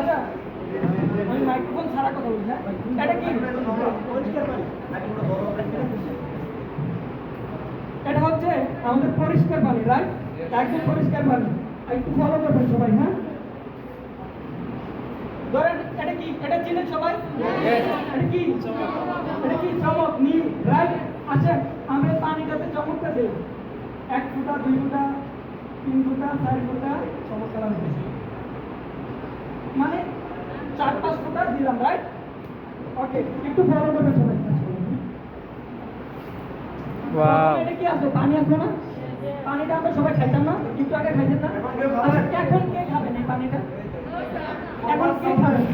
আচ্ছা আমি মাইক্রোফোন ছাড়া কথা বলি, হ্যাঁ? এটা কি? এটা হচ্ছে আমাদের পরিষ্কার পানি, রাইট? একদম পরিষ্কার পানি। একটু ফলো করবেন সবাই, হ্যাঁ? ধরেন এটা কি? এটা চিনেন সবাই? এটা কি? এটা কি? চমক, নীল, রাইট? আচ্ছা আমরা এই পানিটাতে চমকটা দেই 1 ফুটা 2 ফুটা 3 ফুটা 4 ফুটা চমক কালার দিচ্ছি, মানে 4-5 ফুটা দিলাম, রাইট? ওকে, একটু ফলো করবেন সবাই। ওয়াও, এটা কি আছে? পানি আছে না? পানিটা আমরা সবাই খাইতাম না? একটু আগে খাইতেন না? আচ্ছা, এখন কে খাবেন এই পানিটা? এখন কে খাবেন?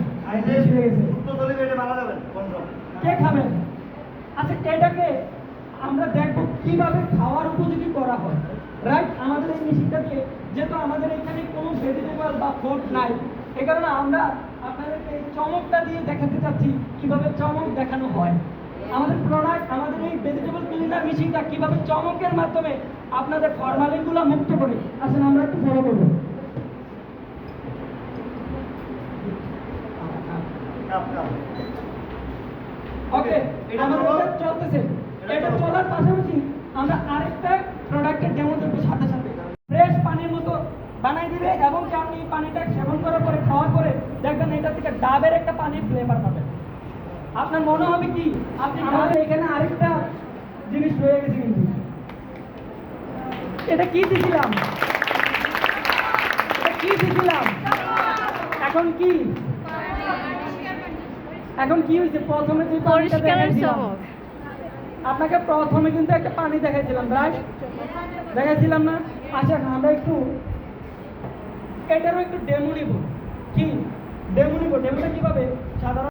কে খাবেন? আচ্ছা এটাকে আমরা দেখবো কিভাবে খাওয়ার উপযোগী করা হয়, রাইট? আমাদের এই মেশিনটাকে, যেহেতু আমাদের এখানে কোনো ভেজিটেবল বা ফ্রুট নাই, এই কারণে আমরা আপনাদেরকে এই চমকটা দিয়ে দেখাতে চাচ্ছি কিভাবে চমক দেখানো হয়। আমাদের প্রোডাক্ট, আমাদের এই ভেজিটেবল ক্লিনার মেশিনটা কিভাবে চমকের মাধ্যমে আপনাদের ফরমালিনগুলো মুক্ত করে। আসলে আমরা একটু ফলো করবো। ওকে, আমাদের এটা চলতেছে। এটা চলার পাশাপাশি আমরা আরেকটা প্রোডাক্টের ডেমো দেবো সাথে সাথে। ফ্রেশ পানির মতো বানাই দিবে এবং কি আপনি এই পানিটা সেবন করার পরে, খাওয়ার পরে দেখবেন এটা থেকে ডাবের একটা পানির ফ্লেভার পাবেন। আপনার মনে হবে কি আপনি আমাদের এখানে আরেকটা জিনিস রয়ে গেছে কিন্তু। এটা কি দিছিলাম? এটা কি দিছিলাম? এখন কি? এখন কি হয়েছে? প্রথমে যে পানিটা পরিষ্কারের দেখাইছিলাম, চমক। আপনাকে প্রথমে কিন্তু একটা পানি দেখাইছিলাম, রাইট? দেখাইছিলাম না? আচ্ছা আমরা একটু এটারও একটু ডেমো নিব। কি ডেমো নিব? ডেমোটা কিভাবে? সাধারণ